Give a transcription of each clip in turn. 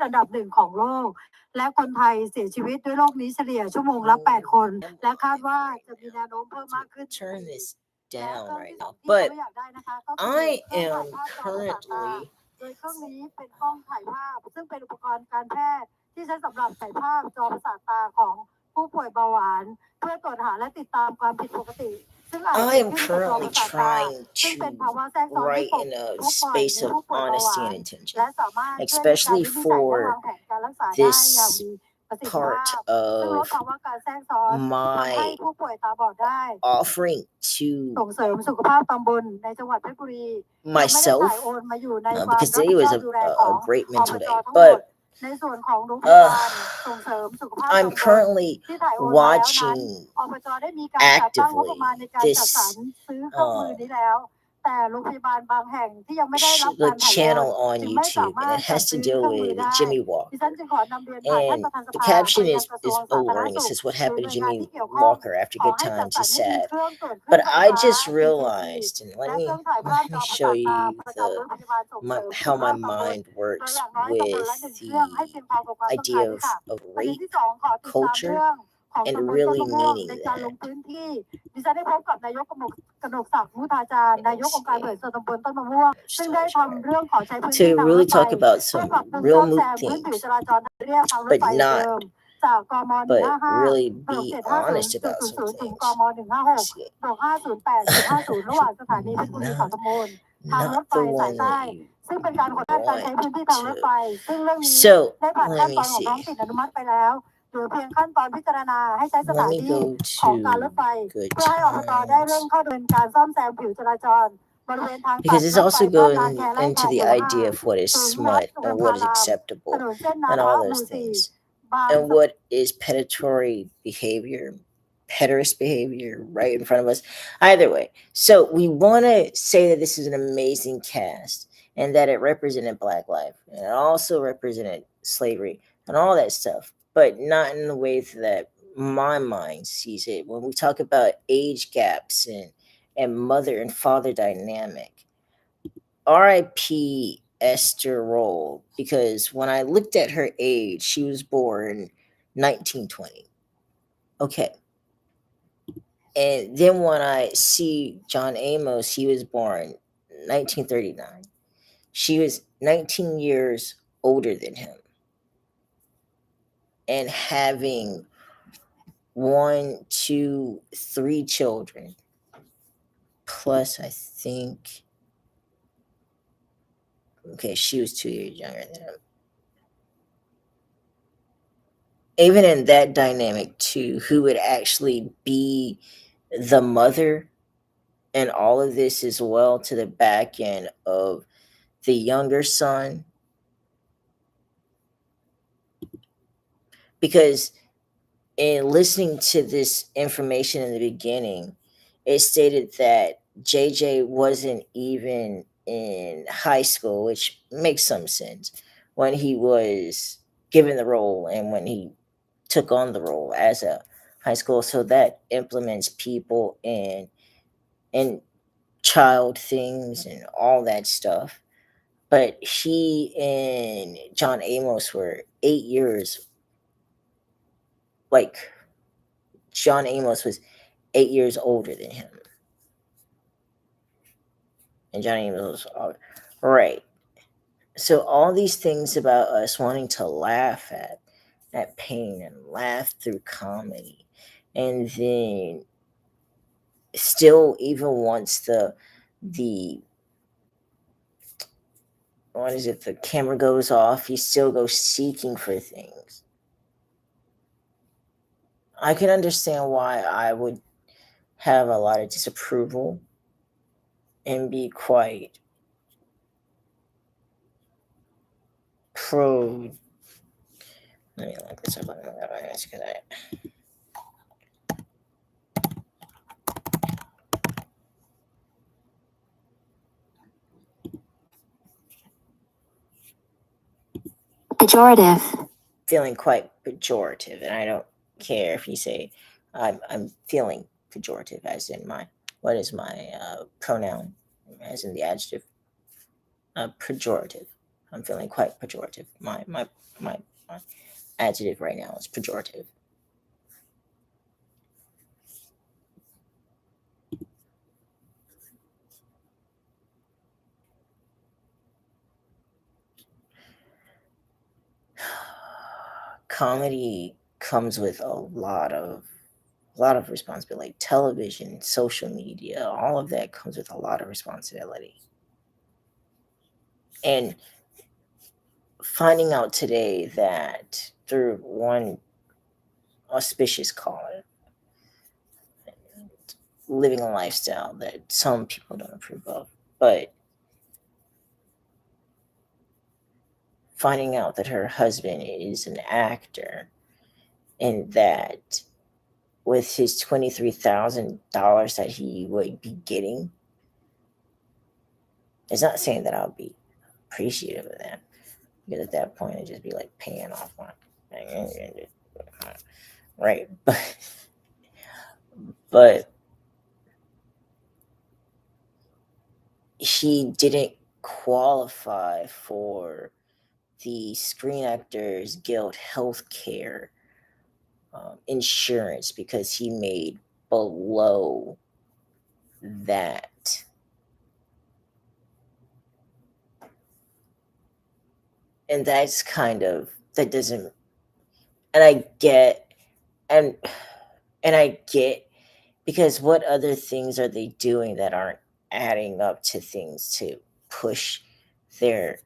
อันดับหนึ่งของโลกและคนไทยเสียชีวิตด้วยโรคนี้เฉลี่ยชั่วโมงละ8 คนและคาดว่าจะมีแนวโน้มเพิ่มมากขึ้น turn this และ down เครื่อง right ที่สอ now, งที่เรา but ไม่อยากได้นะคะก็คือ I เครื่องถ่าย am ภาพจอประสาทตา currently โดยเครื่องนี้เป็นกล้องถ่ายภาพซึ่งเป็นอุปกรณ์การแพทย์ที่ใช้สำหรับถ่ายภาพจอประสาทตาของผู้ป่วยเบาหวานเพื่อตรวจหาและติดตามความผิดปกติซึ่งอาจ I เกิด am ขึ้นกับจอป currently ระสาทตา trying ซึ่งเป็น to ภาวะแทรกซ้อนที่ write พบ in a บ่อย space ใน of ผู้ป่วยเบาหวา honesty น and intention, และสามารถช่วยในการ especially วินิจฉัยและ for วางแผนการรักษาได้อย่าง this มีประสิทธิภา part พซึ่งลด of ภาวะการแทรกซ้อนทำให้ my ผู้ป่วยตาบอดได้ offering ส่ง to เสริมสุขภาพตำบลในจังหวัดเพชรบุรียังไม่ได้ myself จ่ายโอนมาอยู่ในความ because รับ today ผิดช was อบดูแลของ a great อบ mental จ day, ทั้งหมด but ในส่วนของโรงพยาบาลส่งเสริมสุขภาพ I'm ตำบล currently ที่ถ่ายโอนมาแล้วนั้น watching อบจได้มีการจัดตั้งงบประมาณในการจัดสรร this ซื้อเครื่องมือนี้แล้วแต่โรงพยาบาลบางแห่งที่ยังไม่ได้รับ the การถ่ายโอน channel on จึงไม่สา YouTube, มา and รถ it จัด has to ซื้อ deal เครื่องมือ with ได้ Jimmie ดิ Walker. ฉันจึงขอนำเรียนผ่านท่าน And ประธานส the ภา caption ไปยัง is กระทรวง a สาธารณ warning. สุ It ข says, "What หรือ happened ห to น่วยงาน Jimmie ที่เกี่ยวข้อง Walker after ขอ good ให้จัด times สรร is ให้มี sad." เครื่องตรวจคลื่น But ไฟ I ฟ้า just DTC realized, and และเครื่องถ่ายภาพจอประสา show ทตา you ประจำโรงพยาบาลส่งเสริมสุข how ภา my พตำบล mind โดย works อย่างน้อยตำบล with ละ1 เครื่องให้เพียงพอกับความ the ต้องการ idea ด้วยค่ะ of ประเด็น rape ที่ 2 ขอติดตาม culture เรื่องของ and ตำบลต้น really มะม่วง meaning ในการล that. งพื้นที่ดิฉันได้พบกับนายกกนกศักดิ์มุทาจารย์นายกองค์การบริหารส่วนตำบลต้นมะม่วงซึ่งได้ทำเรื่องขอใช้พื้นที่ To ทางร really ถไฟ talk about เพื่อ some ปรับปรุง real ซ่อมแซ moot มพื้นผิว things, จราจรทางเรียบทางรถ but ไฟเดิ not มจากกม but 155 really บวก be honest about some 750.00 ถึง things. กม 156 See, บวก508.50 ระหว่างสถานีเพชรบุรีเขาตะโมนทางรถ not ไฟ the สาย one ใต้ that you ซึ่งเป็นการขออนุญาตการใช้พื้นที่ทางรถไฟ ซึ่งเรื่องนี้ So ได้ผ่านขั้น let ต me อนของ see. ท้องถิ่นอนุมัติไปแล้วเหลือเพียงขั้นตอนพิจารณาให้ใช้สถา Let me นี go ของการรถ to ไฟ good เพื่อให้อบตได้เริ่ม times เข้าดำเนินการซ่อมแซมผิวจราจรบริเวณทางตัด because it's รถไฟ also บ้านนา going แคไร่ into ขาย the หมู่ idea of what is 5 ถึง smut สุ and พร what ร is ณาราม acceptable ถนนเส้นนา and ทะ all ห those มู่ things 4 บาง and what is predatory behavior, pederast behavior right in front of us. Either way, so we want to say that this is an amazing cast and that it represented Black life and it also represented slavery and all that stuff, but not in the way that my mind sees it. When we talk about age gaps and mother and father dynamic, RIP Esther Roll, because when I looked at her age, she was born 1920. Okay. And then when I see John Amos, he was born 1939. She was 19 years older than him. And having 1, 2, 3 children. Plus, I think, okay, she was 2 years younger than him. Even in that dynamic too, who would actually be the mother and all of this as well to the back end of the younger son? Because in listening to this information in the beginning, it stated that JJ wasn't even in high school, which makes some sense, when he was given the role and when he took on the role as a high school. So that implements people and child things and all that stuff. But he and John Amos were 8 years. Like, John Amos was 8 years older than him. And John Amos was older. Right. So all these things about us wanting to laugh at pain and laugh through comedy. And then still even once the what is it, the camera goes off, he still goes seeking for things. I can understand why I would have a lot of disapproval and be quite pro. Let me look this up on the because pejorative feeling quite pejorative, and I don't care if you say I'm feeling pejorative, as in what is my pronoun, as in the adjective, pejorative. I'm feeling quite pejorative. My adjective right now is pejorative. Comedy comes with a lot of responsibility. Like television, social media, all of that comes with a lot of responsibility. And finding out today that through one auspicious calling, living a lifestyle that some people don't approve of, but finding out that her husband is an actor and that with his $23,000 that he would be getting, it's not saying that I'll be appreciative of that, because at that point it'd just be like paying off my right. But he didn't qualify for the Screen Actors Guild health care insurance because he made below that. And that's kind of, that doesn't, and I get, and I get, because what other things are they doing that aren't adding up to things to push their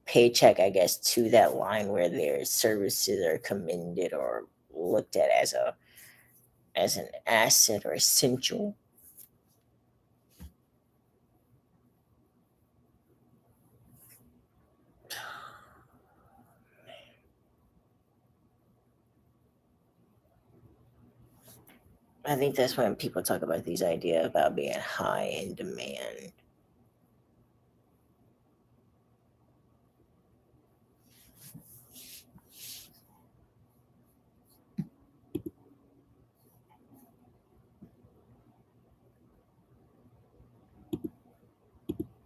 paycheck, I guess, to that line where their services are commended or looked at as an asset or essential. I think that's when people talk about these idea about being high in demand.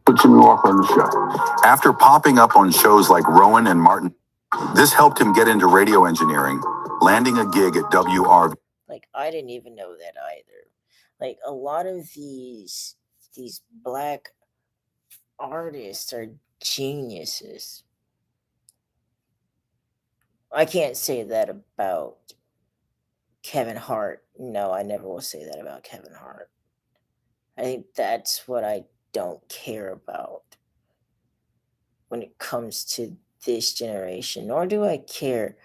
Put Jimmie Walker on the show. After popping up on shows like Rowan and Martin, this helped him get into radio engineering, landing a gig at WRV. Like, I didn't even know that either. Like, a lot of these black artists are geniuses. I can't say that about Kevin Hart. No, I never will say that about Kevin Hart. I think that's what I don't care about when it comes to this generation. Nor do I care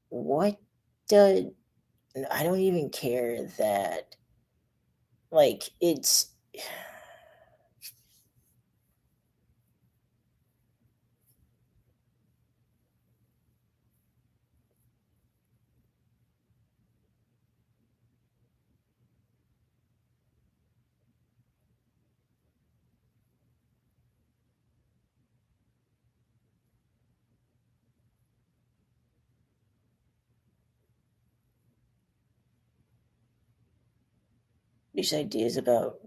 what does, I don't even care that, like, it's these ideas about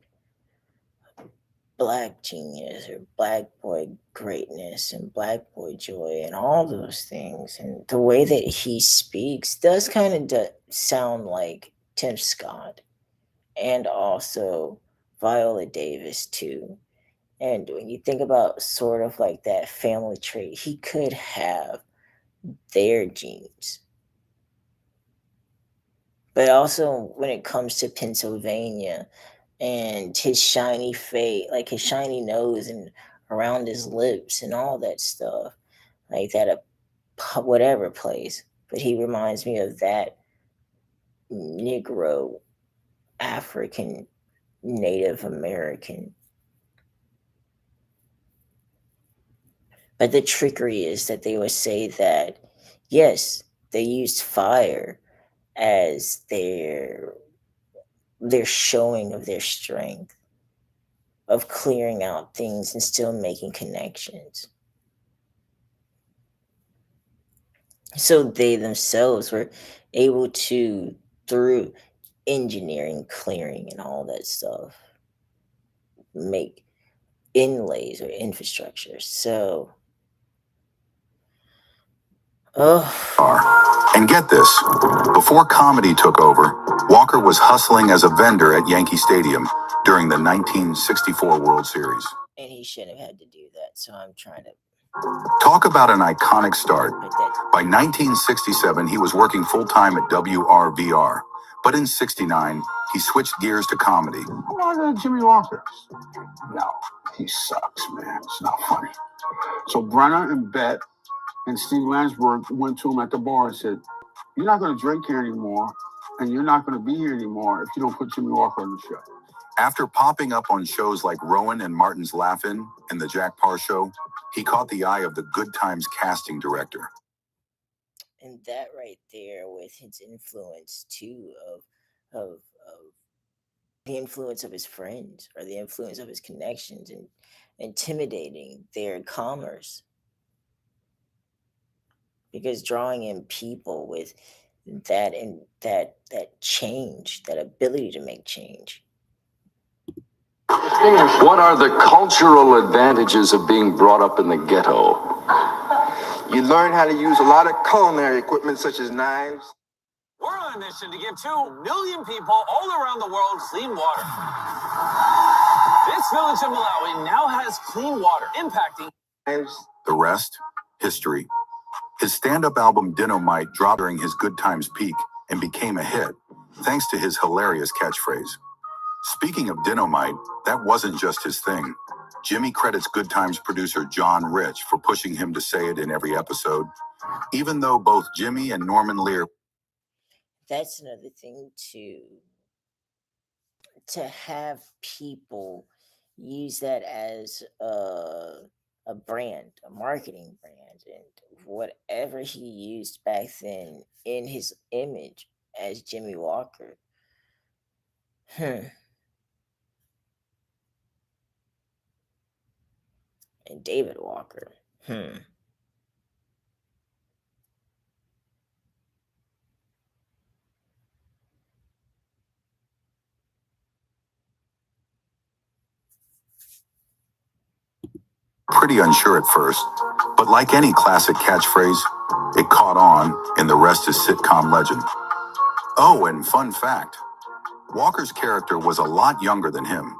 black genius or black boy greatness and black boy joy and all those things. And the way that he speaks does kind of sound like Tim Scott and also Viola Davis, too. And when you think about sort of like that family trait, he could have their genes. But also, when it comes to Pennsylvania and his shiny face, like his shiny nose and around his lips and all that stuff, like that, whatever place. But he reminds me of that Negro, African, Native American. But the trickery is that they would say that, yes, they used fire as their showing of their strength, of clearing out things and still making connections. So they themselves were able to, through engineering, clearing, and all that stuff, make inlays or infrastructure. So Oh, And get this, before comedy took over, Walker was hustling as a vendor at Yankee Stadium during the 1964 World Series. and he shouldn't have had to do that. So I'm trying to Talk about an iconic start. put that. By 1967, he was working full-time at WRVR. But in 69, he switched gears to comedy. Why not Jimmie Walker? No, he sucks, man. It's not funny. So Brenner and Bet and Steve Landsberg went to him at the bar and said, "You're not going to drink here anymore, and you're not going to be here anymore if you don't put Jimmie Walker on the show." After popping up on shows like Rowan and Martin's Laugh-In and The Jack Parr Show, he caught the eye of the Good Times casting director. And that right there with his influence too of the influence of his friends or the influence of his connections and intimidating their commerce. Because drawing in people with that and that change, that ability to make change. What are the cultural advantages of being brought up in the ghetto? You learn how to use a lot of culinary equipment such as knives. We're on a mission to give 2 million people all around the world clean water. This village in Malawi now has clean water, impacting The rest, history. His stand-up album Dynamite dropped during his Good Times peak and became a hit, thanks to his hilarious catchphrase. Speaking of Dynamite, that wasn't just his thing. Jimmie credits Good Times producer John Rich for pushing him to say it in every episode, even though both Jimmie and Norman Lear. That's another thing too. To have people use that as a brand, a marketing brand, and whatever he used back then in his image as Jimmie Walker. And David Walker. Pretty unsure at first, but like any classic catchphrase, it caught on, and the rest is sitcom legend. Oh, and fun fact, Walker's character was a lot younger than him.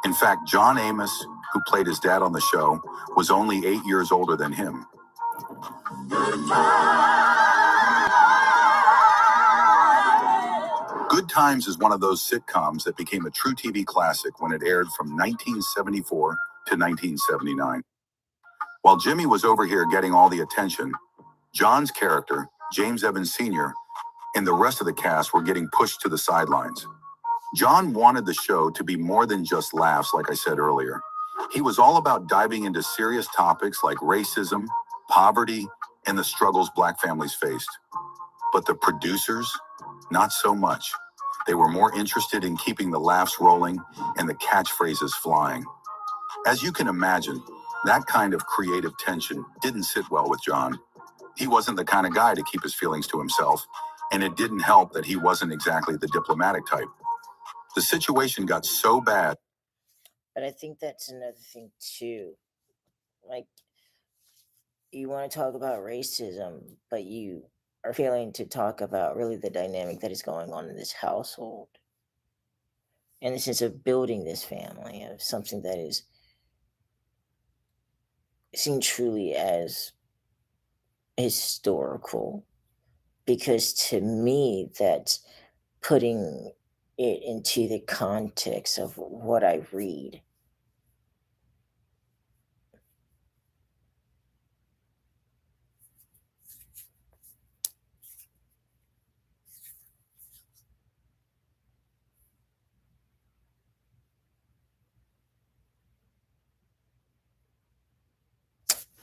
In fact, John Amos, who played his dad on the show, was only 8 years older than him. Good Times is one of those sitcoms that became a true TV classic when it aired from 1974 to 1979. While Jimmie was over here getting all the attention, John's character, James Evans Sr., and the rest of the cast were getting pushed to the sidelines. John wanted the show to be more than just laughs, like I said earlier. He was all about diving into serious topics like racism, poverty, and the struggles Black families faced. But the producers, not so much. They were more interested in keeping the laughs rolling and the catchphrases flying. As you can imagine, that kind of creative tension didn't sit well with John. He wasn't the kind of guy to keep his feelings to himself, and it didn't help that he wasn't exactly the diplomatic type. The situation got so bad. But I think that's another thing too. Like, you want to talk about racism, but you are failing to talk about really the dynamic that is going on in this household. In the sense of building this family, of something that is seen truly as historical. Because to me, that's putting it into the context of what I read.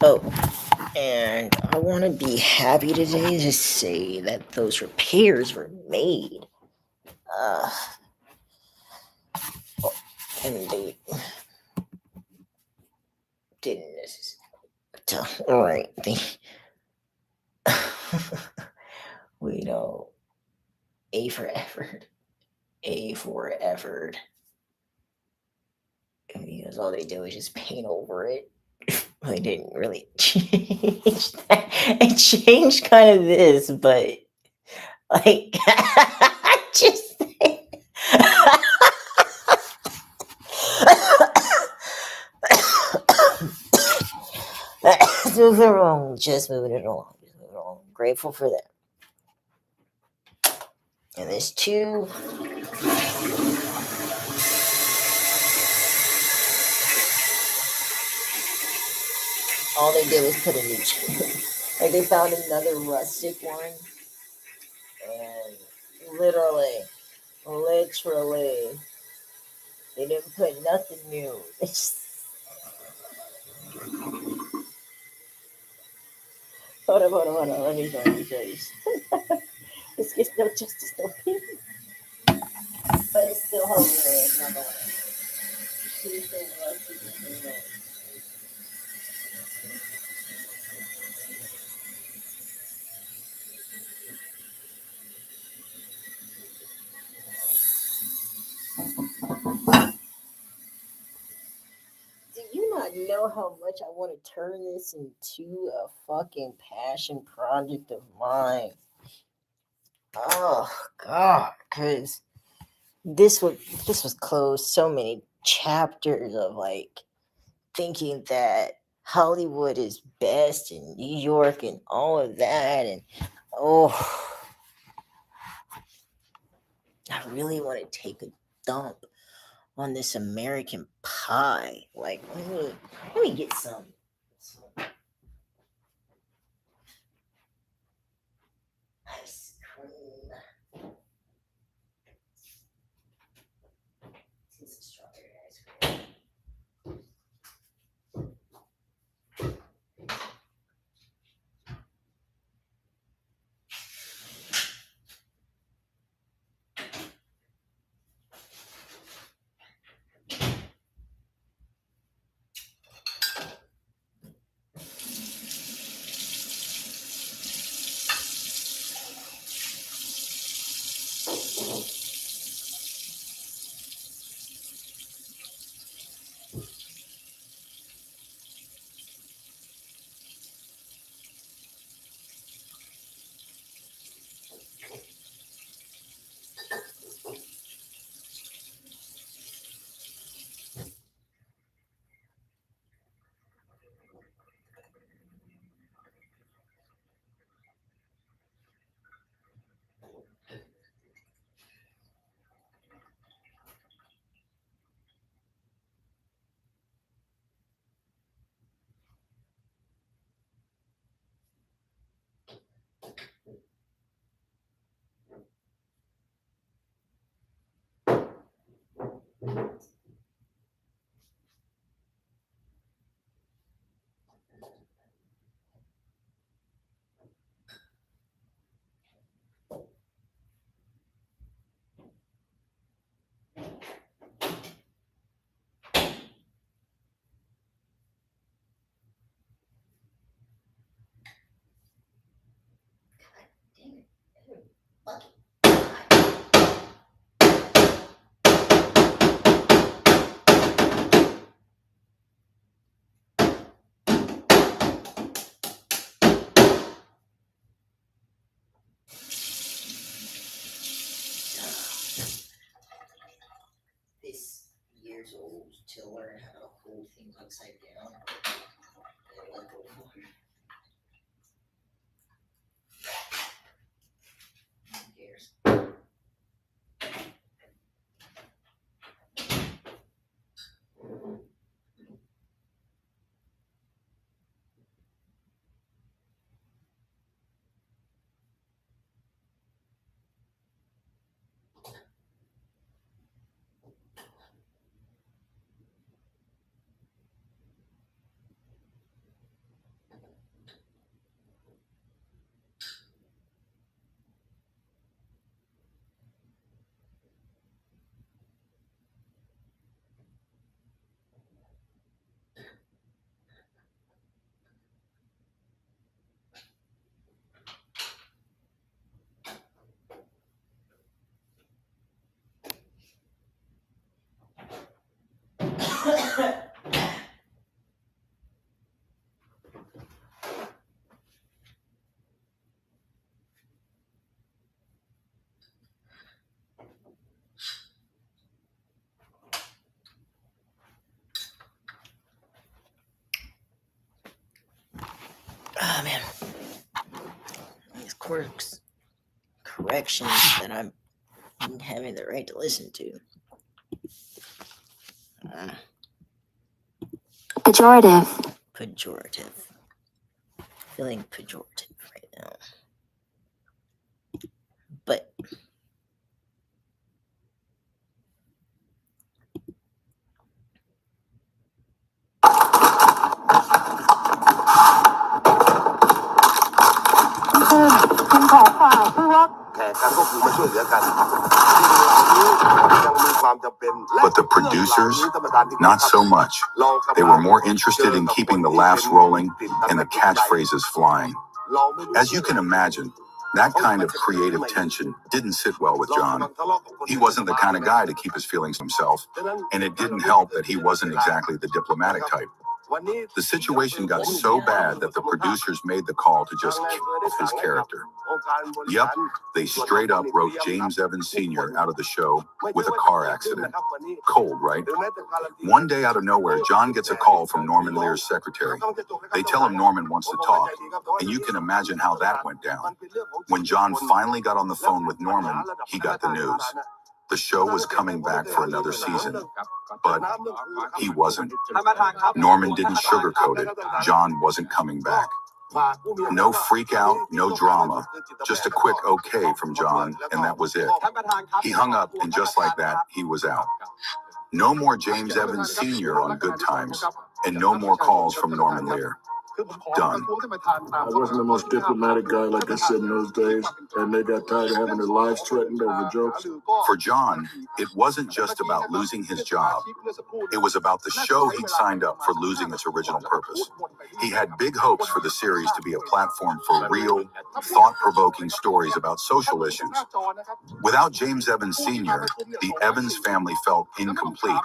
Oh, and I want to be happy today to say that those repairs were made. And they didn't necessarily. All right. We know A for effort. A for effort. Because all they do is just paint over it. Well, it didn't really change that. It changed kind of this, but like just moving along, just moving it along, just moving along. Grateful for that. And there's two. All they did was put a new chair. Like they found another rustic one, and literally, they didn't put nothing new. They just hold on. Let me show you. This gets no justice, no peace, but it's still hilarious nonetheless. She's so rustic. Do you not know how much I want to turn this into a fucking passion project of mine? Oh God, because this was closed. So many chapters of like thinking that Hollywood is best in New York and all of that, and oh, I really want to take a dump on this American pie. Like, let me get some. Ice cream. This is strawberry ice cream. This years old to learn how to hold things upside down. And let go for it. Who cares? quirks, corrections that I'm having the right to listen to. Pejorative. Feeling pejorative right now. But But the producers, not so much. They were more interested in keeping the laughs rolling and the catchphrases flying. As you can imagine, that kind of creative tension didn't sit well with John. He wasn't the kind of guy to keep his feelings to himself, and it didn't help that he wasn't exactly the diplomatic type. The situation got so bad that the producers made the call to just kill his character. Yep, they straight up wrote James Evans Sr. out of the show with a car accident. Cold, right? One day out of nowhere, John gets a call from Norman Lear's secretary. They tell him Norman wants to talk, and you can imagine how that went down. When John finally got on the phone with Norman, he got the news. The show was coming back for another season, but he wasn't. Norman didn't sugarcoat it. John wasn't coming back. No freak out, no drama, just a quick okay from John, and that was it. He hung up, and just like that, he was out. No more James Evans Sr. on Good Times, and no more calls from Norman Lear. Done. I wasn't the most diplomatic guy, like I said, in those days, and they got tired of having their lives threatened over jokes. For John, it wasn't just about losing his job. It was about the show he'd signed up for losing its original purpose. He had big hopes for the series to be a platform for real, thought-provoking stories about social issues. Without James Evans Sr., the Evans family felt incomplete.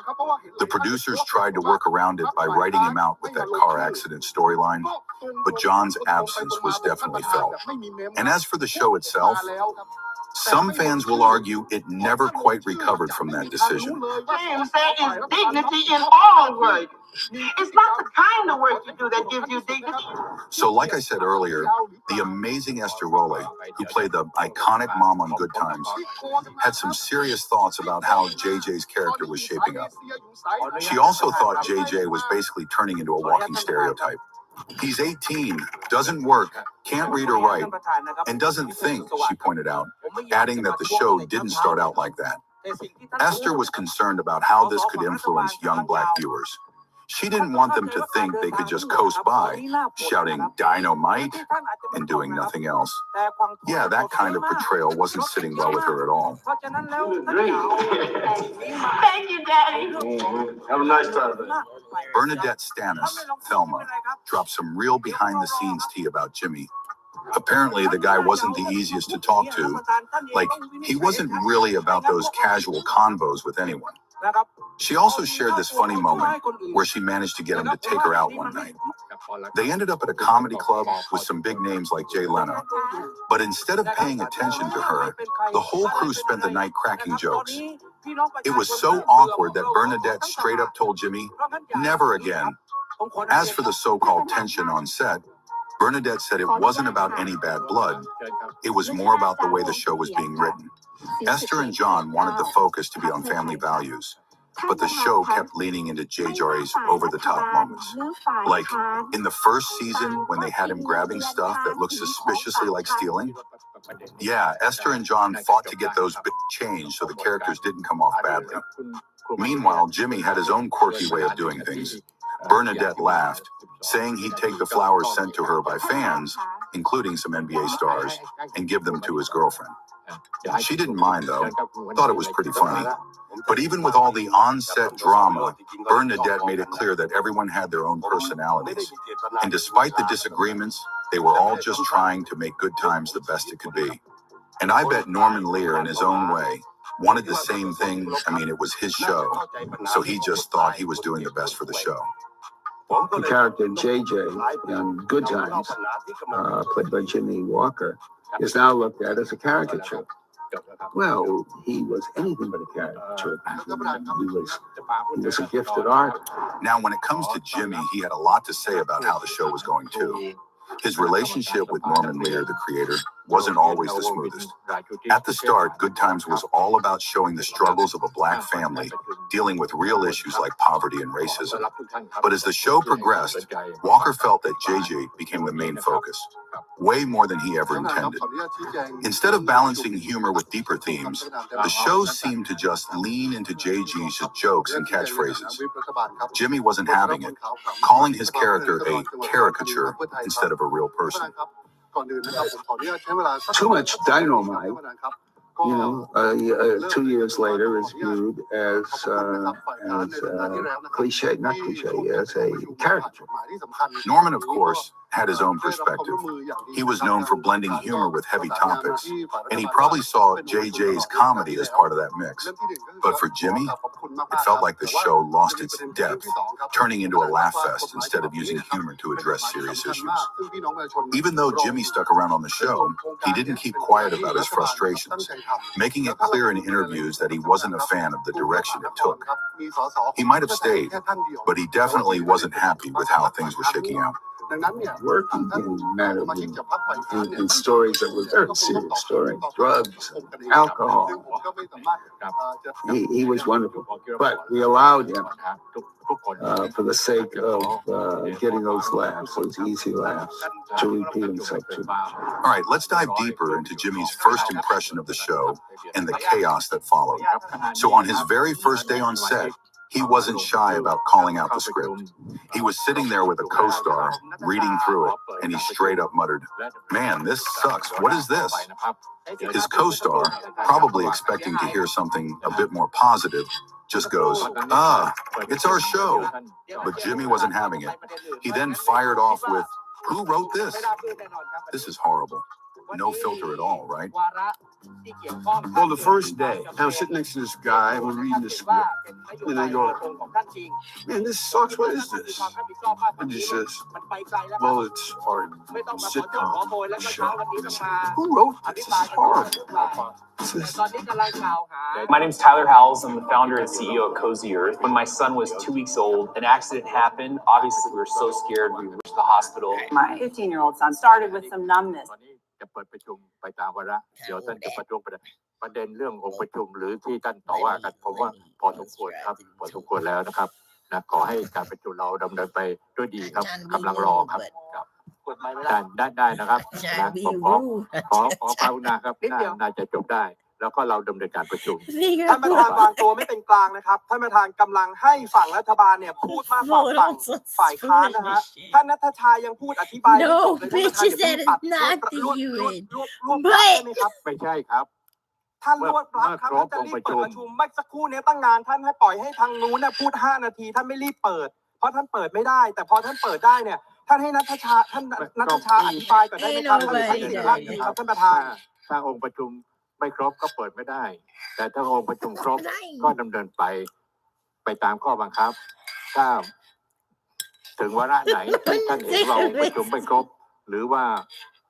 The producers tried to work around it by writing him out with that car accident storyline, but John's absence was definitely felt. And as for the show itself, some fans will argue it never quite recovered from that decision. James, there is dignity in all work. It's not the kind of work you do that gives you dignity. So like I said earlier, the amazing Esther Rolle, who played the iconic mom on Good Times, had some serious thoughts about how JJ's character was shaping up. She also thought JJ was basically turning into a walking stereotype. He's 18, doesn't work, can't read or write, and doesn't think, she pointed out, adding that the show didn't start out like that. Esther was concerned about how this could influence young Black viewers. She didn't want them to think they could just coast by, shouting dynamite and doing nothing else. Yeah, that kind of portrayal wasn't sitting well with her at all. Thank you, Daddy. Have a nice time. Bernadette Stannis, Thelma, dropped some real behind-the-scenes tea about Jimmie. Apparently, the guy wasn't the easiest to talk to. Like, he wasn't really about those casual convos with anyone. She also shared this funny moment where she managed to get him to take her out one night. They ended up at a comedy club with some big names like Jay Leno. But instead of paying attention to her, the whole crew spent the night cracking jokes. It was so awkward that Bernadette straight up told Jimmie, never again. As for the so-called tension on set, Bernadette said it wasn't about any bad blood. It was more about the way the show was being written. Esther and John wanted the focus to be on family values, but the show kept leaning into JJ's over-the-top moments. Like, in the first season, when they had him grabbing stuff that looked suspiciously like stealing. Yeah, Esther and John fought to get those bits changed so the characters didn't come off badly. Meanwhile, Jimmie had his own quirky way of doing things. Bernadette laughed, saying he'd take the flowers sent to her by fans, including some NBA stars, and give them to his girlfriend. She didn't mind, though. Thought it was pretty funny. But even with all the on-set drama, Bernadette made it clear that everyone had their own personalities. And despite the disagreements, they were all just trying to make Good Times the best it could be. And I bet Norman Lear, in his own way, wanted the same thing. I mean, it was his show, so he just thought he was doing the best for the show. The character JJ in Good Times, played by Jimmie Walker, is now looked at as a caricature. Well, he was anything but a caricature. He was a gifted artist. Now, when it comes to Jimmie, he had a lot to say about how the show was going, too. His relationship with Norman Lear, the creator, wasn't always the smoothest. At the start, Good Times was all about showing the struggles of a black family dealing with real issues like poverty and racism. But as the show progressed, Walker felt that JJ became the main focus, way more than he ever intended. Instead of balancing humor with deeper themes, the show seemed to just lean into JG's jokes and catchphrases. Jimmy wasn't having it, calling his character a caricature instead of a real person. Too much dynamite, 2 years later is viewed as cliche, not cliche, as a caricature. Norman, of course, had his own perspective. He was known for blending humor with heavy topics, and he probably saw JJ's comedy as part of that mix. But for Jimmy, it felt like the show lost its depth, turning into a laugh fest instead of using humor to address serious issues. Even though Jimmy stuck around on the show, he didn't keep quiet about his frustrations, making it clear in interviews that he wasn't a fan of the direction it took. He might have stayed, but he definitely wasn't happy with how things were shaking out. Working in matter in stories that were very serious stories, drugs, alcohol. He was wonderful, but we allowed him for the sake of getting those laughs, those easy laughs, to repeat himself too much. All right, let's dive deeper into Jimmy's first impression of the show and the chaos that followed. So on his very first day on set, he wasn't shy about calling out the script. He was sitting there with a co-star, reading through it, and he straight up muttered, "Man, this sucks. What is this?" His co-star, probably expecting to hear something a bit more positive, just goes, "It's our show." But Jimmy wasn't having it. He then fired off with, "Who wrote this? This is horrible." No filter at all, right? Well, the first day, I was sitting next to this guy, and we're reading the script, and I go, "Man, this sucks. What is this?" And he says, "Well, it's our sitcom show." I said, "Who wrote this? This is horrible." My name's Tyler Howells. I'm the founder and CEO of Cozy Earth. When my son was 2 weeks old, an accident happened. Obviously, we were so scared. We rushed to the hospital. My 15-year-old son started with some numbness. จะเปิดประชุมไปตามวาระเดี๋ยวท่านจะประเด็นเรื่ององค์ประชุมหรือที่ท่านต่อว่ากันผมว่าพอสมควรครับพอสมควรแล้วนะครับนะขอให้การประชุมเราดำเนินไปด้วยดีครับกำลังรอครับได้นะครับนะขอภาวนาครับน่าจะจบได้แล้วก็เราดำเนินการประชุมท่านประธานวางตัวไม่เป็นกลางนะครับท่านประธานกำลังให้ฝั่งรัฐบาลเนี่ยพูดมากกว่าฝั่งฝ่ายค้านนะฮะท่านณัฐชายังพูดอธิบายไม่จบเลยท่านประธานรวบได้ไหมครับไม่ใช่ครับท่านรวบรัดครับท่านจะรีบเปิดประชุมเมื่อสักครู่นี้ตั้งงานท่านให้ปล่อยให้ทางนู้นพูด5 นาทีท่านไม่รีบเปิดเพราะท่านเปิดไม่ได้แต่พอท่านเปิดได้เนี่ยท่านให้ณัฐชาอธิบายก่อนได้ไหมครับท่านใช้สิทธิ์ครับท่านประธานถ้าองค์ประชุมไม่ครบก็เปิดไม่ได้แต่ถ้าองค์ประชุมครบก็ดำเนินไปตามข้อบังคับถ้าถึงวาระไหนที่ท่านเห็นว่าองค์ประชุมไม่ครบหรือว่า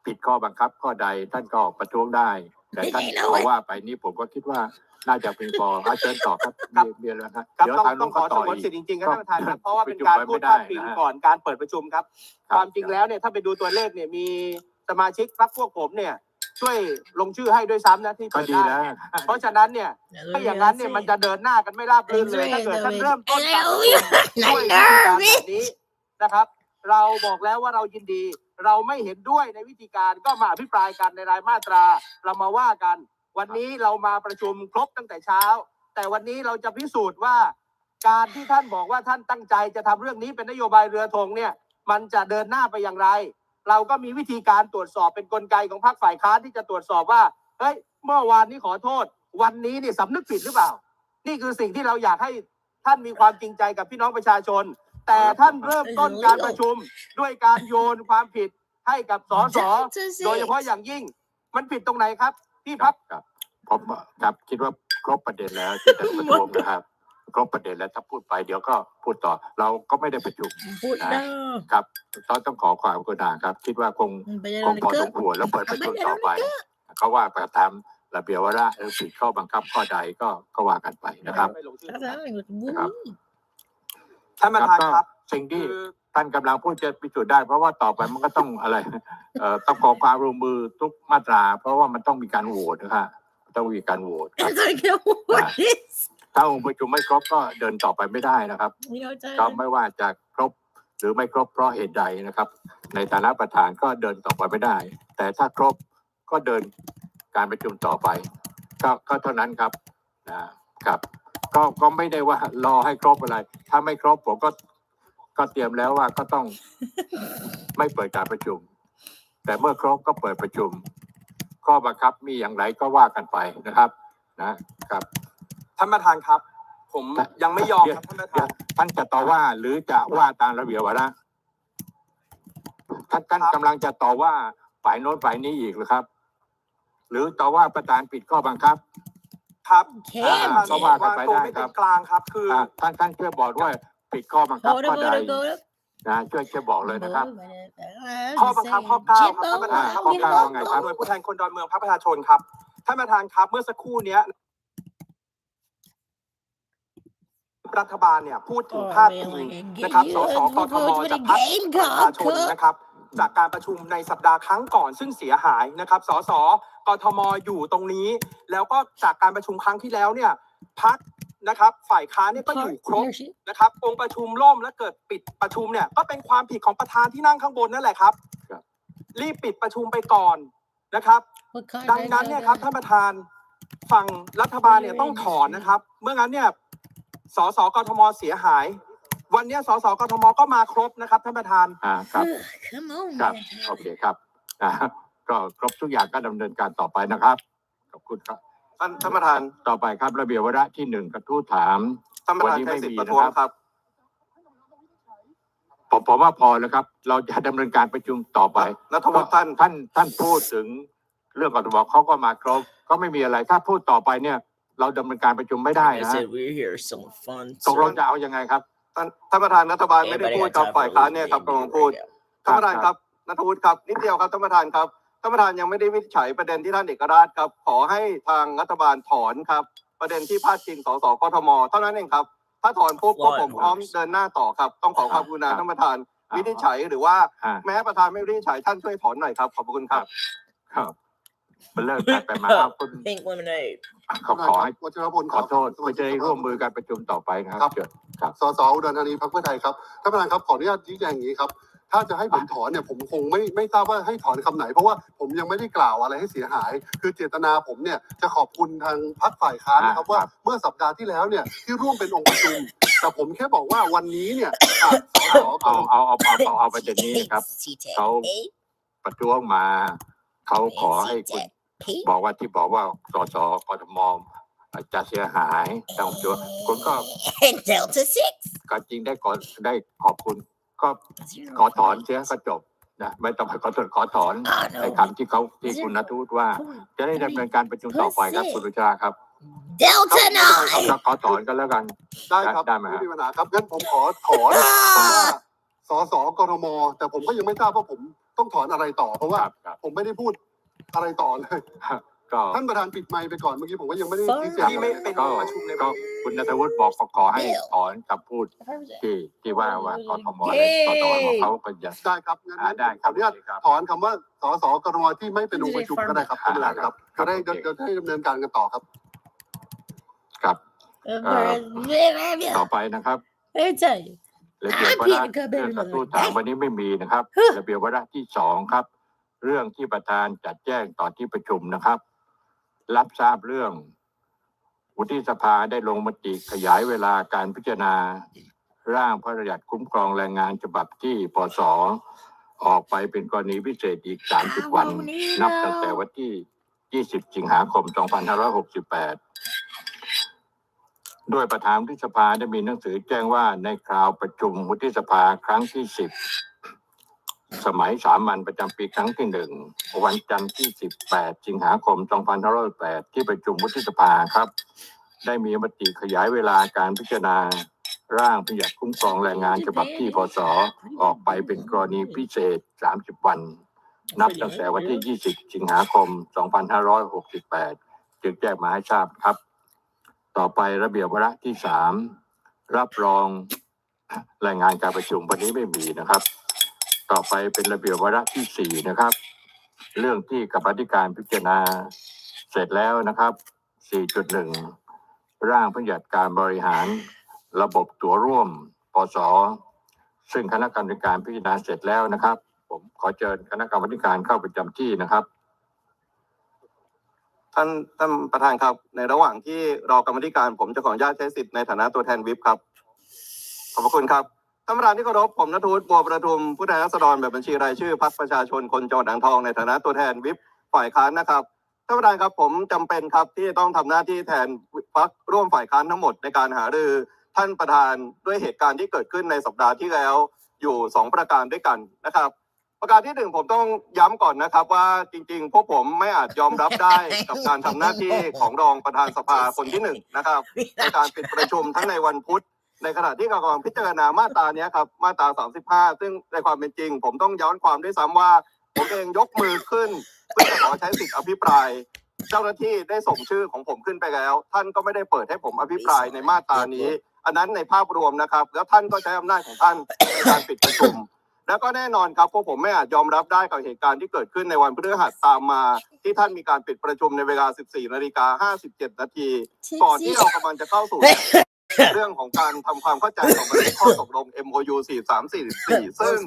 ผิดข้อบังคับข้อใดท่านก็ประท้วงได้แต่ท่านขอว่าไปนี้ผมก็คิดว่าน่าจะเพียงพอเชิญต่อครับเรียนแล้วครับเดี๋ยวทางต้องขอสงวนสิทธิ์จริงๆครับท่านประธานครับเพราะว่าเป็นการพูดพาดพิงก่อนการเปิดประชุมครับความจริงแล้วเนี่ยถ้าไปดูตัวเลขเนี่ยมีสมาชิกพรรคพวกผมเนี่ยช่วยลงชื่อให้ด้วยซ้ำนะที่เปิดได้เพราะฉะนั้นเนี่ยถ้าอย่างนั้นเนี่ยมันจะเดินหน้ากันไม่ราบรื่นเลยถ้าเกิดท่านเริ่มต้นการด้วยวิธีการแบบนี้นะครับเราบอกแล้วว่าเรายินดีเราไม่เห็นด้วยในวิธีการก็มาอภิปรายกันในรายมาตราเรามาว่ากันวันนี้เรามาประชุมครบตั้งแต่เช้าแต่วันนี้เราจะพิสูจน์ว่าการที่ท่านบอกว่าท่านตั้งใจจะทำเรื่องนี้เป็นนโยบายเรือธงเนี่ยมันจะเดินหน้าไปอย่างไรเราก็มีวิธีการตรวจสอบเป็นกลไกของพรรคฝ่ายค้านที่จะตรวจสอบว่าเฮ้ยเมื่อวานนี้ขอโทษวันนี้นี่สำนึกผิดหรือเปล่านี่คือสิ่งที่เราอยากให้ท่านมีความจริงใจกับพี่น้องประชาชนแต่ท่านเริ่มต้นการประชุมด้วยการโยนความผิดให้กับสสโดยเฉพาะอย่างยิ่งมันผิดตรงไหนครับพี่พับผมครับคิดว่าครบประเด็นแล้วที่จะประท้วงนะครับครบประเด็นแล้วถ้าพูดไปเดี๋ยวก็พูดต่อเราก็ไม่ได้ประชุมนะครับต้องขอความกรุณาครับคิดว่าคงพอสมควรแล้วเปิดประชุมต่อไปเขาว่าไปตามระเบียบวาระผิดข้อบังคับข้อใดก็ว่ากันไปนะครับ ท่านประธานครับ สิ่งที่ท่านกำลังพูดจะพิสูจน์ได้เพราะว่าต่อไปมันก็ต้องอะไรต้องขอความร่วมมือทุกมาตราเพราะว่ามันต้องมีการโหวตนะครับต้องมีการโหวตถ้าองค์ประชุมไม่ครบก็เดินต่อไปไม่ได้นะครับก็ไม่ว่าจะครบหรือไม่ครบเพราะเหตุใดนะครับ ในฐานะประธานก็เดินต่อไปไม่ได้แต่ถ้าครบก็เดินการประชุมต่อไปก็เท่านั้นครับนะครับก็ไม่ได้ว่ารอให้ครบอะไรถ้าไม่ครบผมก็เตรียมแล้วว่าก็ต้องไม่เปิดการประชุมแต่เมื่อครบก็เปิดประชุมข้อบังคับมีอย่างไรก็ว่ากันไปนะครับท่านประธานครับผมยังไม่ยอมครับท่านประธานท่านจะต่อว่าหรือจะว่าตามระเบียบวาระท่านกำลังจะต่อว่าฝ่ายโน้นฝ่ายนี้อีกหรือครับหรือต่อว่าประธานผิดข้อบังคับครับก็ว่ากันไปได้ครับกลางครับคือท่านช่วยบอกด้วยผิดข้อบังคับข้อใดช่วยบอกเลยนะครับข้อบังคับข้อ 9ครับท่านประธานครับข้อ 9ไงครับโดยผู้แทนคนดอนเมืองพรรคประชาชนครับท่านประธานครับเมื่อสักครู่เนี้ยรัฐบาลเนี่ยพูดถึงพาดพิงนะครับสสกทมจากพรรคประชาชนนะครับจากการประชุมในสัปดาห์ครั้งก่อนซึ่งเสียหายนะครับสสกทมอยู่ตรงนี้แล้วก็จากการประชุมครั้งที่แล้วเนี่ยพรรคนะครับฝ่ายค้านเนี่ยก็อยู่ครบนะครับองค์ประชุมล่มและเกิดปิดประชุมเนี่ยก็เป็นความผิดของประธานที่นั่งข้างบนนั่นแหละครับรีบปิดประชุมไปก่อนนะครับดังนั้นเนี่ยครับท่านประธานฝั่งรัฐบาลเนี่ยต้องถอนนะครับเมื่องั้นเนี่ยสสกทมเสียหายวันนี้สสกทมก็มาครบนะครับท่านประธานครับครับโอเคครับก็ครบทุกอย่างก็ดำเนินการต่อไปนะครับขอบคุณครับท่านประธานต่อไปครับระเบียบวาระที่1กระทู้ถามท่านประธานใช้สิทธิ์ประท้วงครับผมว่าพอแล้วครับเราจะดำเนินการประชุมต่อไปแล้วท่านพูดถึงเรื่องกทมเขาก็มาครบก็ไม่มีอะไรถ้าพูดต่อไปเนี่ยเราดำเนินการประชุมไม่ได้นะตกลงจะเอายังไงครับท่านประธานรัฐบาลไม่ได้พูดกับฝ่ายค้านเนี่ยครับกำลังพูดท่านประธานครับณัฐวุฒิครับนิดเดียวครับท่านประธานครับท่านประธานยังไม่ได้วินิจฉัยประเด็นที่ท่านเอกราชครับขอให้ทางรัฐบาลถอนครับประเด็นที่พาดพิงสสกทมเท่านั้นเองครับถ้าถอนปุ๊บก็ผมพร้อมเดินหน้าต่อครับต้องขอความกรุณาท่านประธานวินิจฉัยหรือว่าแม้ประธานไม่วินิจฉัยท่านช่วยถอนหน่อยครับขอบคุณครับมันเลิกไปมาครับคุณขอให้วัชรพลขอโทษเพื่อจะได้ร่วมมือการประชุมต่อไปนะครับครับสสอุดรธานีพรรคเพื่อไทยครับท่านประธานครับขออนุญาตชี้แจงอย่างนี้ครับถ้าจะให้ผมถอนเนี่ยผมคงไม่ทราบว่าให้ถอนคำไหนเพราะว่าผมยังไม่ได้กล่าวอะไรให้เสียหายคือเจตนาผมเนี่ยจะขอบคุณทางพรรคฝ่ายค้านนะครับว่าเมื่อสัปดาห์ที่แล้วเนี่ยที่ร่วมเป็นองค์ประชุมแต่ผมแค่บอกว่าวันนี้เนี่ยเอาประเด็นนี้ครับเขาประท้วงมาเขาขอให้คุณบอกว่าที่บอกว่าสสกทมจะเสียหายต้องจดคุณก็จริงได้ขอบคุณก็ขอถอนเสียก็จบนะไม่ต้องขอถอนในคำที่คุณณัฐวุฒิว่าจะได้ดำเนินการประชุมต่อไปครับคุณรุชาครับขอถอนกันแล้วกันได้ครับไม่มีปัญหาครับงั้นผมขอถอนสสกทมแต่ผมก็ยังไม่ทราบว่าผมต้องถอนอะไรต่อเพราะว่าผมไม่ได้พูดอะไรต่อเลยท่านประธานปิดไมค์ไปก่อนเมื่อกี้ผมก็ยังไม่ได้ชี้แจงที่ไม่เป็นประชุมเลยก็คุณณัฐวุฒิบอกขอให้ถอนคำพูดที่ว่ากทมเขาก็จะได้ครับงั้นขออนุญาตถอนคำว่าสสกทมที่ไม่เป็นองค์ประชุมก็ได้ครับท่านประธานครับจะได้ดำเนินการกันต่อครับครับต่อไปนะครับระเบียบวาระเรื่องกระทู้ถามวันนี้ไม่มีนะครับระเบียบวาระที่2ครับเรื่องที่ประธานจัดแจ้งต่อที่ประชุมนะครับรับทราบเรื่องวุฒิสภาได้ลงมติขยายเวลาการพิจารณาร่างพระราชบัญญัติคุ้มครองแรงงานฉบับที่พ.ศ.ออกไปเป็นกรณีพิเศษอีก30วันนับตั้งแต่วันที่20สิงหาคม2568ด้วยประธานวุฒิสภาได้มีหนังสือแจ้งว่าในคราวประชุมวุฒิสภาครั้งที่10สมัยสามัญประจำปีครั้งที่1วันจันทร์ที่18สิงหาคม2508ที่ประชุมวุฒิสภาครับได้มีมติขยายเวลาการพิจารณาร่างพระราชบัญญัติคุ้มครองแรงงานฉบับที่พ.ศ.ออกไปเป็นกรณีพิเศษ30วันนับตั้งแต่วันที่20สิงหาคม2568จึงแจ้งมาให้ทราบครับต่อไประเบียบวาระที่3รับรอง รายงานการประชุมวันนี้ไม่มีนะครับต่อไปเป็นระเบียบวาระที่4นะครับเรื่องที่กรรมาธิการพิจารณาเสร็จแล้วนะครับ 4.1 ร่างพระราชบัญญัติการบริหารระบบตั๋วร่วมปส.ซึ่งคณะกรรมการพิจารณาเสร็จแล้วนะครับผมขอเชิญคณะกรรมาการเข้าประจำที่นะครับท่านประธานครับในระหว่างที่รอกรรมาธิการผมจะขออนุญาตใช้สิทธิ์ในฐานะตัวแทนวิปครับขอบพระคุณครับท่านประธานที่เคารพผมณัฐวุฒิ บัวประทุมผู้แทนราษฎรแบบบัญชีรายชื่อพรรคประชาชนคนจังหวัดอ่างทองในฐานะตัวแทนวิปฝ่ายค้านนะครับท่านประธานครับผมจำเป็นครับที่จะต้องทำหน้าที่แทนพรรคร่วมฝ่ายค้านทั้งหมดในการหารือท่านประธานด้วยเหตุการณ์ที่เกิดขึ้นในสัปดาห์ที่แล้วอยู่2ประการด้วยกันนะครับประการที่1ผมต้องย้ำก่อนนะครับว่าจริงๆพวกผมไม่อาจยอมรับได้กับการทำหน้าที่ของรองประธานสภาคนที่1นะครับในการปิดประชุมทั้งในวันพุธในขณะที่กำลังพิจารณามาตรานี้ครับมาตรา35ซึ่งในความเป็นจริงผมต้องย้อนความด้วยซ้ำว่าผมเองยกมือขึ้นเพื่อจะขอใช้สิทธิอภิปรายเจ้าหน้าที่ได้ส่งชื่อของผมขึ้นไปแล้วท่านก็ไม่ได้เปิดให้ผมอภิปรายในมาตรานี้อันนั้นในภาพรวมนะครับแล้วท่านก็ใช้อำนาจของท่านในการปิดประชุมแล้วก็แน่นอนครับพวกผมไม่อาจยอมรับได้กับเหตุการณ์ที่เกิดขึ้นในวันพฤหัสตามมาที่ท่านมีการปิดประชุมในเวลา 14:57 นาทีก่อนที่เรากำลังจะเข้าสู่เรื่องของการทำความเข้าใจต่อบันทึกข้อตกลง MOU 4344ซึ่ง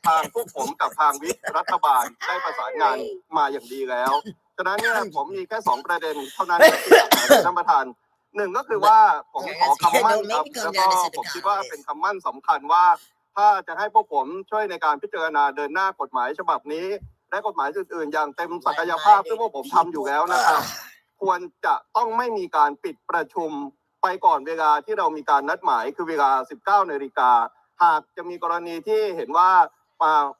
ทางพวกผมกับทางวิปรัฐบาลได้ประสานงานมาอย่างดีแล้วฉะนั้นเนี่ยผมมีแค่2ประเด็นเท่านั้นที่อยากจะท่านประธาน1ก็คือว่าผมขอคำมั่นครับแล้วก็ผมคิดว่าเป็นคำมั่นสำคัญว่าถ้าจะให้พวกผมช่วยในการพิจารณาเดินหน้ากฎหมายฉบับนี้และกฎหมายอื่นๆอย่างเต็มศักยภาพซึ่งพวกผมทำอยู่แล้วนะครับควรจะต้องไม่มีการปิดประชุมไปก่อนเวลาที่เรามีการนัดหมายคือเวลา 19 นาฬิกาหากจะมีกรณีที่เห็นว่า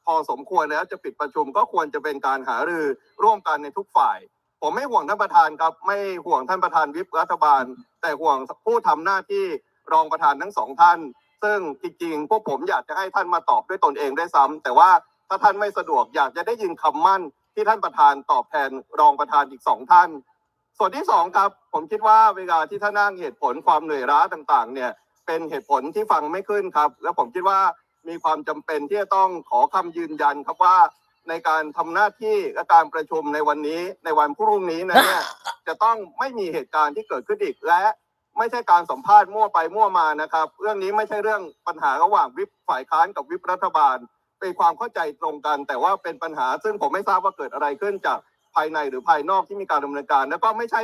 พอสมควรแล้วจะปิดประชุมก็ควรจะเป็นการหารือร่วมกันในทุกฝ่ายผมไม่ห่วงท่านประธานครับไม่ห่วงท่านประธานวิปรัฐบาลแต่ห่วงผู้ทำหน้าที่รองประธานทั้ง2ท่านซึ่งจริงๆพวกผมอยากจะให้ท่านมาตอบด้วยตนเองได้ซ้ำแต่ว่าถ้าท่านไม่สะดวกอยากจะได้ยินคำมั่นที่ท่านประธานตอบแทนรองประธานอีก2ท่านส่วนที่2ครับผมคิดว่าเวลาที่ท่านอ้างเหตุผลความเหนื่อยล้าต่างๆเนี่ยเป็นเหตุผลที่ฟังไม่ขึ้นครับและผมคิดว่ามีความจำเป็นที่จะต้องขอคำยืนยันครับว่าในการทำหน้าที่และการประชุมในวันนี้ในวันพรุ่งนี้นะเนี่ยจะต้องไม่มีเหตุการณ์ที่เกิดขึ้นอีกและไม่ใช่การสัมภาษณ์มั่วไปมั่วมานะครับเรื่องนี้ไม่ใช่เรื่องปัญหาระหว่างวิปฝ่ายค้านกับวิปรัฐบาลเป็นความเข้าใจตรงกันแต่ว่าเป็นปัญหาซึ่งผมไม่ทราบว่าเกิดอะไรขึ้นจากภายในหรือภายนอกที่มีการดำเนินการแล้วก็ไม่ใช่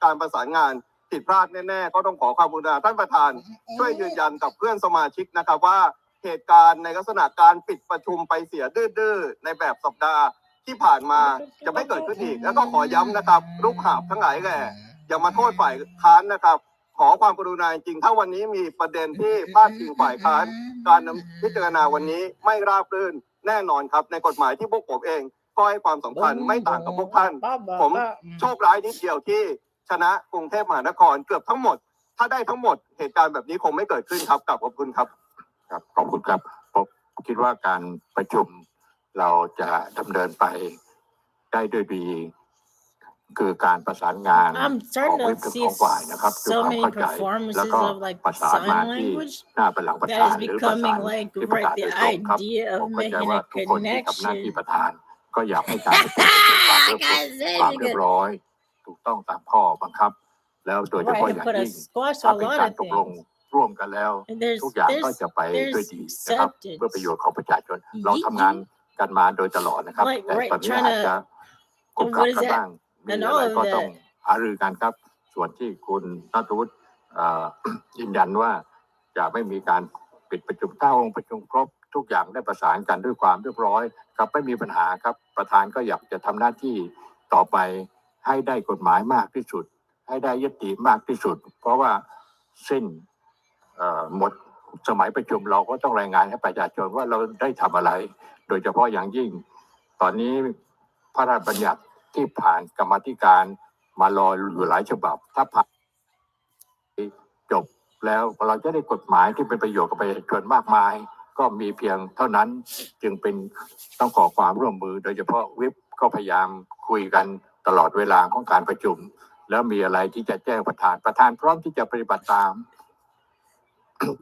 การประสานงานผิดพลาดแน่ๆก็ต้องขอความกรุณาท่านประธานช่วยยืนยันกับเพื่อนสมาชิกนะครับว่าเหตุการณ์ในลักษณะการปิดประชุมไปเสียดื้อๆในแบบสัปดาห์ที่ผ่านมาจะไม่เกิดขึ้นอีกแล้วก็ขอย้ำนะครับลูกหาบทั้งหลายแหละอย่ามาโทษฝ่ายค้านนะครับขอความกรุณาจริงถ้าวันนี้มีประเด็นที่พาดพิงฝ่ายค้านการพิจารณาวันนี้ไม่ราบรื่นแน่นอนครับในกฎหมายที่พวกผมเองก็ให้ความสำคัญไม่ต่างกับพวกท่านผมโชคร้ายนิดเดียวที่ชนะกรุงเทพมหานครเกือบทั้งหมดถ้าได้ทั้งหมดเหตุการณ์แบบนี้คงไม่เกิดขึ้นครับขอบคุณครับครับขอบคุณครับผมคิดว่าการประชุมเราจะดำเนินไปได้ด้วยดีคือการประสานงานของวิปของฝ่ายนะครับคือความเข้าใจแล้วก็ประสานมาที่หน้าเป็นหลังประธานหรือประสานที่ประธานโดยตรงครับผมเข้าใจว่าทุกคนที่ทำหน้าที่ประธานก็อยากให้การประชุมเป็นความเรียบร้อยถูกต้องตามข้อบังคับแล้วโดยเฉพาะอย่างยิ่งถ้าเป็นการตกลงร่วมกันแล้วทุกอย่างก็จะไปด้วยดีนะครับเพื่อประโยชน์ของประชาชนเราทำงานกันมาโดยตลอดนะครับแต่ตอนนี้อาจจะกุกกักกันบ้างมีอะไรก็ต้องหารือกันครับส่วนที่คุณณัฐวุฒิยืนยันว่าจะไม่มีการปิดประชุมถ้าองค์ประชุมครบทุกอย่างได้ประสานกันด้วยความเรียบร้อยครับไม่มีปัญหาครับประธานก็อยากจะทำหน้าที่ต่อไปให้ได้กฎหมายมากที่สุดให้ได้ยติมากที่สุดเพราะว่าสิ้นหมดสมัยประชุมเราก็ต้องรายงานให้ประชาชนว่าเราได้ทำอะไรโดยเฉพาะอย่างยิ่งตอนนี้พระราชบัญญัติที่ผ่านกรรมาธิการมารออยู่หลายฉบับถ้าผ่านจบแล้วเราจะได้กฎหมายที่เป็นประโยชน์กับประชาชนมากมายก็มีเพียงเท่านั้นจึงเป็นต้องขอความร่วมมือโดยเฉพาะวิปก็พยายามคุยกันตลอดเวลาของการประชุมแล้วมีอะไรที่จะแจ้งประธานพร้อมที่จะปฏิบัติตาม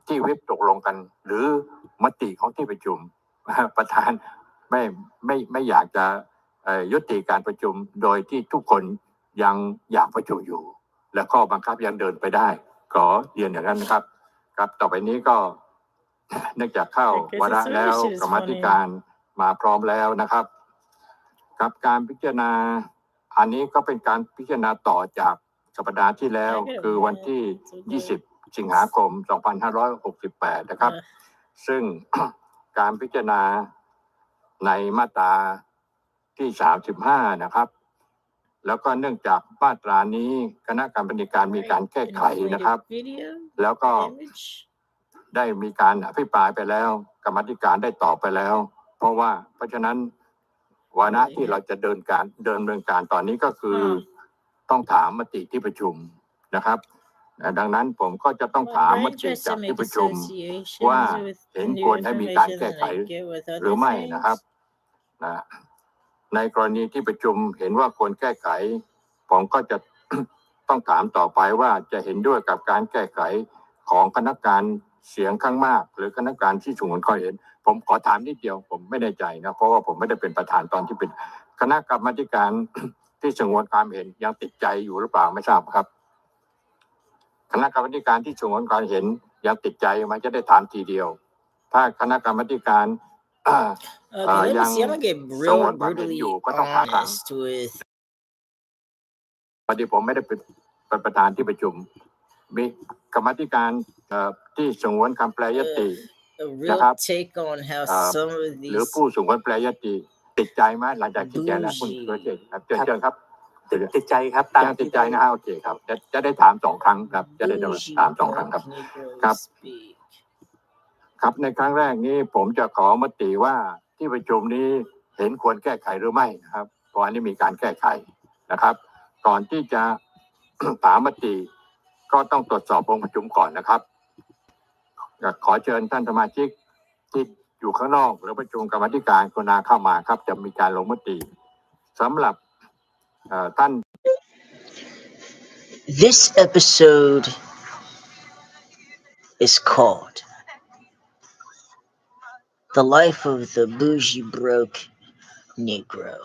ที่วิปตกลงกัน หรือมติของที่ประชุม ประธานไม่อยากจะยุติการประชุมโดยที่ทุกคนยังอยากประชุมอยู่ และข้อบังคับยังเดินไปได้ขอเรียนอย่างนั้นนะครับครับต่อไปนี้ก็ เนื่องจากเข้าวาระแล้วกรรมาธิการมาพร้อมแล้วนะครับกับการพิจารณาอันนี้ก็เป็นการพิจารณาต่อจากสัปดาห์ที่แล้วคือวันที่ 20 สิงหาคม 2568 นะครับซึ่ง การพิจารณาในมาตราที่ 35 นะครับแล้วก็เนื่องจากมาตรานี้คณะกรรมการมีการแก้ไขนะครับแล้วก็ได้มีการอภิปรายไปแล้วกรรมาธิการได้ตอบไปแล้วเพราะฉะนั้นวาระที่เราจะเดินเมืองการตอนนี้ก็คือต้องถามมติที่ประชุมนะครับดังนั้นผมก็จะต้องถามมติจากที่ประชุมว่าเห็นควรให้มีการแก้ไขหรือไม่นะครับในกรณีที่ประชุมเห็นว่าควรแก้ไขผมก็จะ ต้องถามต่อไปว่าจะเห็นด้วยกับการแก้ไขของคณะกรรมการเสียงข้างมากหรือคณะกรรมการที่สงวนความเห็นผมขอถามนิดเดียวผมไม่แน่ใจนะเพราะว่าผมไม่ได้เป็นประธานตอนที่เป็นคณะกรรมาธิการ ที่สงวนความเห็นยังติดใจอยู่หรือเปล่าไม่ทราบครับคณะกรรมาธิการที่สงวนความเห็นยังติดใจมันจะได้ถามทีเดียวถ้าคณะกรรมาธิการ ยังสงวนความเห็นอยู่ก็ต้องถามครั้งพอดีผมไม่ได้เป็นประธานที่ประชุมมีกรรมาธิการที่สงวนคำแปลยตินะครับหรือผู้สงวนแปลยติติดใจไหมหลังจากที่แจ้งแล้วคุณสุรเชษฐ์ครับเชิญครับติดใจครับตามติดใจนะโอเคครับจะได้ถาม2 ครั้งครับจะได้ถาม2 ครั้งครับครับในครั้งแรกนี้ผมจะขอมติว่าที่ประชุมนี้เห็นควรแก้ไขหรือไม่นะครับเพราะอันนี้มีการแก้ไขนะครับก่อนที่จะ ถามมติก็ต้องตรวจสอบองค์ประชุมก่อนนะครับขอเชิญท่านสมาชิกที่อยู่ข้างนอกหรือประชุมกรรมาธิการกรุณาเข้ามาครับจะมีการลงมติสำหรับท่าน This episode is called The Life of the Bougie Broke Negro.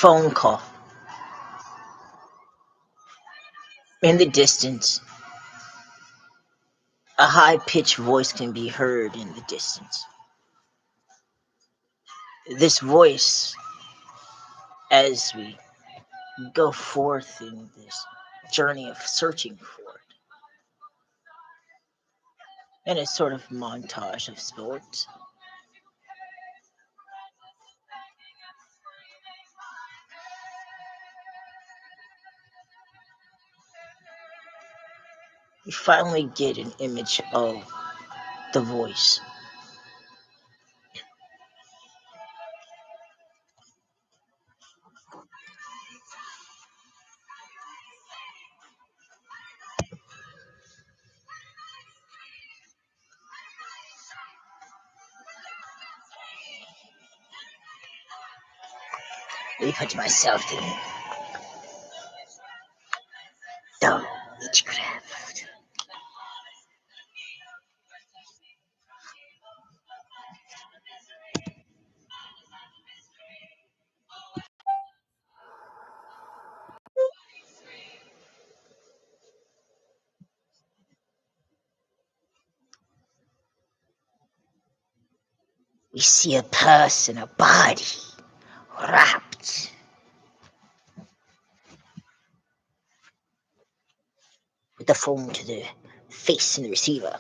Phone call. In the distance, a high-pitched voice can be heard in the distance. This voice, as we go forth in this journey of searching for it, in a sort of montage of sorts, we finally get an image of the voice. Let me put myself in the witchcraft. We see a person, a body, wrapped. With the phone to the face and the receiver.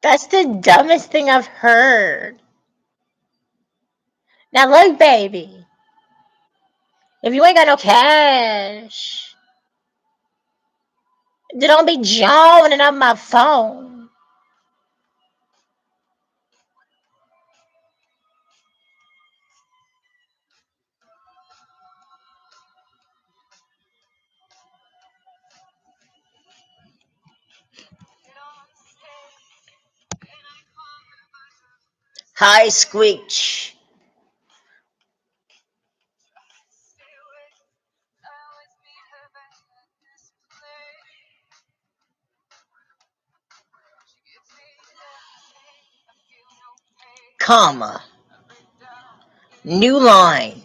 That's the dumbest thing I've heard. Now look, baby. If you ain't got no cash, then don't be joning up my phone. High squeak. Comma. New line.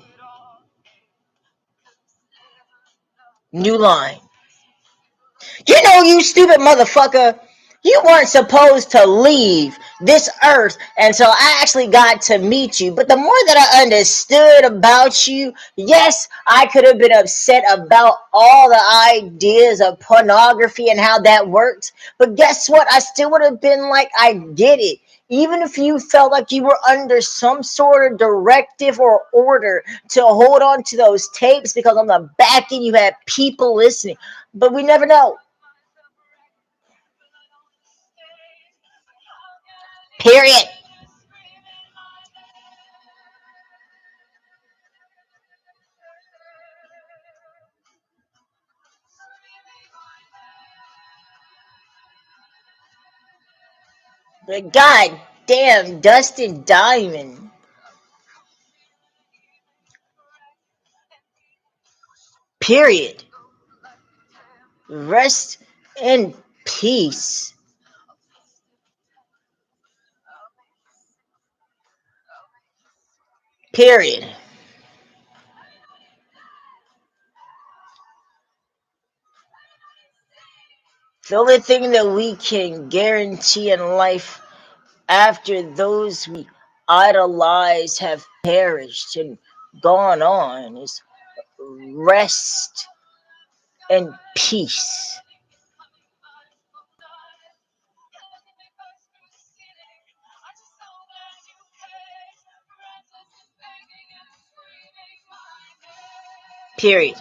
New line. You know, you stupid motherfucker, you weren't supposed to leave this earth until I actually got to meet you. But the more that I understood about you, yes, I could have been upset about all the ideas of pornography and how that works. But guess what? I still would have been like, I get it. Even if you felt like you were under some sort of directive or order to hold on to those tapes because on the back end you had people listening. But we never know. Period. But god damn, Dustin Diamond. Period. Rest in peace. Period. The only thing that we can guarantee in life after those we idolize have perished and gone on is rest and peace. Period.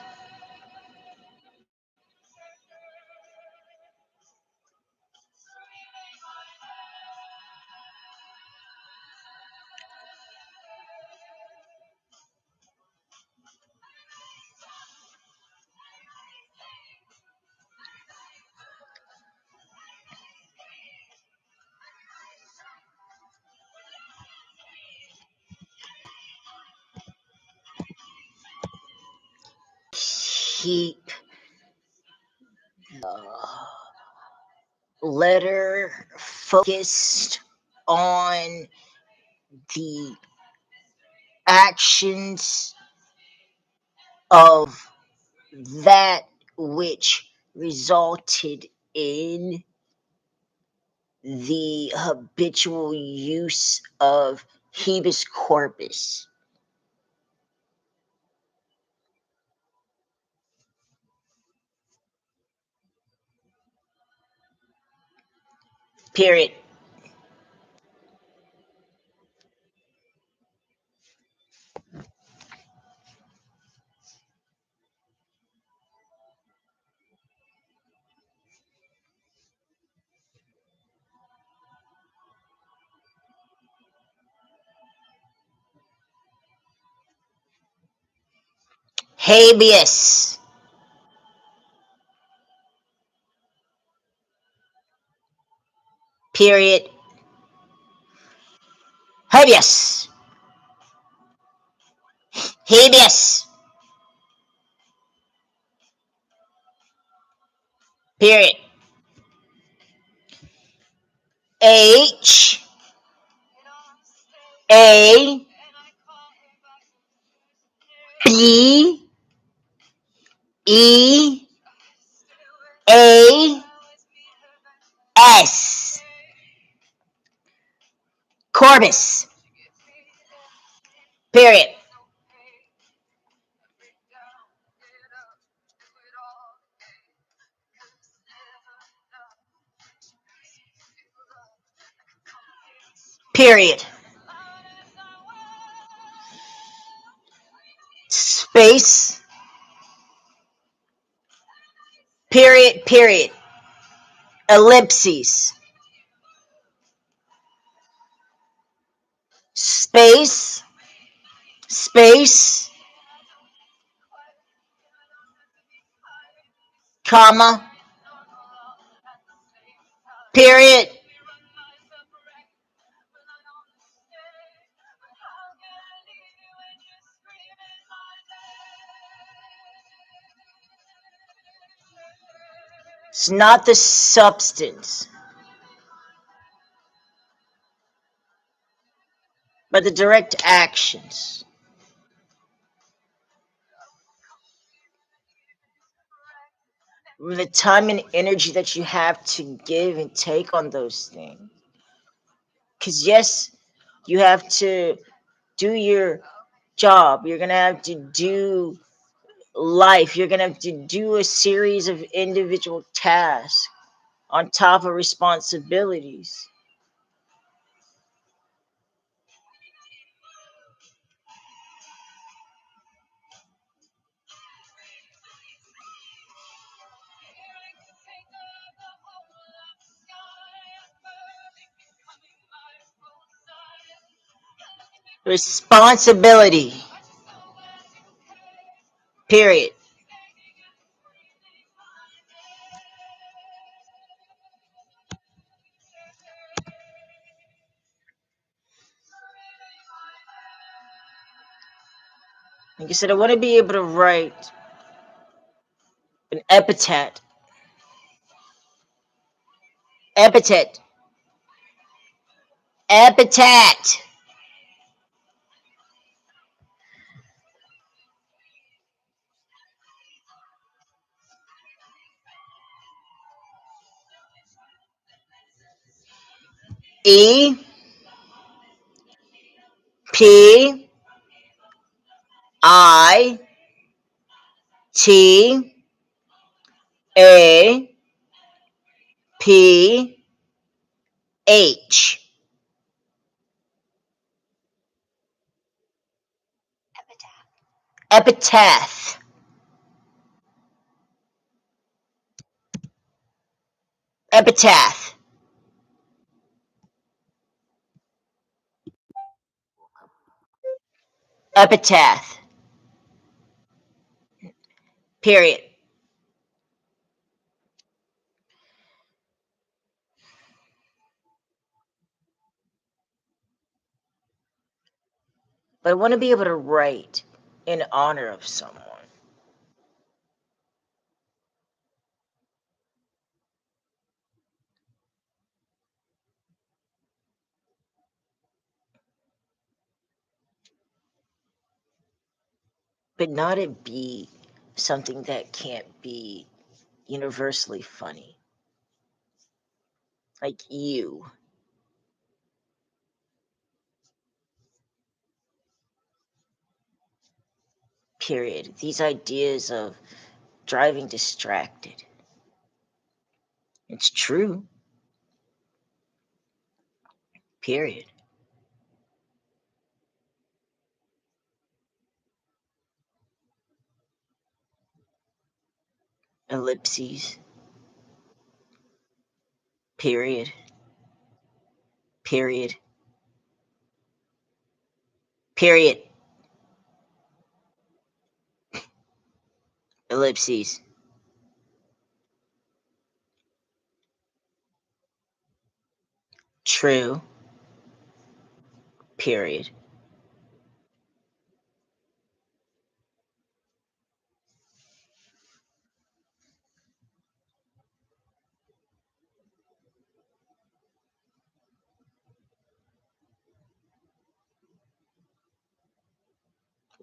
Keep the letter focused on the actions of that which resulted in the habitual use of habeas corpus. Period. Habeas. Period. Habeas. Habeas. Period. H A B E A S. Corpus. Period. Period. Space. Period. Period. Ellipses. Space. Space. Comma. Period. It's not the substance, but the direct actions. The time and energy that you have to give and take on those things. Because, yes, you have to do your job. You're going to have to do life. You're going to have to do a series of individual tasks on top of responsibilities. Responsibility. Period. Like I said, I want to be able to write an epithet. Epithet. Epithet. E P I T A P H. Epitaph. Epitaph. Epitaph. Period. But I want to be able to write in honor of someone. But not it be something that can't be universally funny. Like you. Period. These ideas of driving distracted. It's true. Period. Ellipses. Period. Period. Period. Ellipses. True. Period.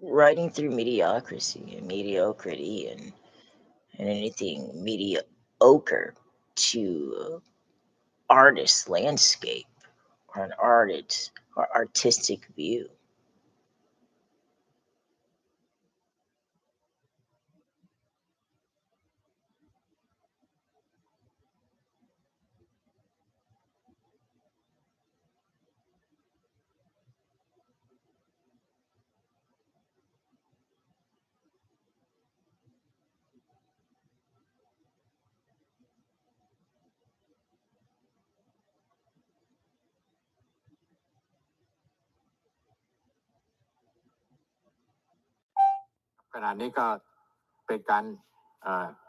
Writing through mediocrity and mediocrity and anything mediocre to artist's landscape or an artist or artistic view.ขณะนี้ก็เป็นการ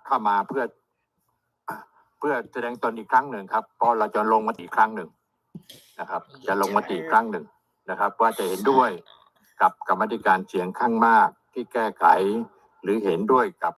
เข้ามาเพื่อแสดงตนอีกครั้งหนึ่งครับเพราะเราจะลงมติอีกครั้งหนึ่งนะครับจะลงมติอีกครั้งหนึ่งนะครับว่าจะเห็นด้วยกับกรรมาธิการเสียงข้างมากที่แก้ไขหรือเห็นด้วยกับ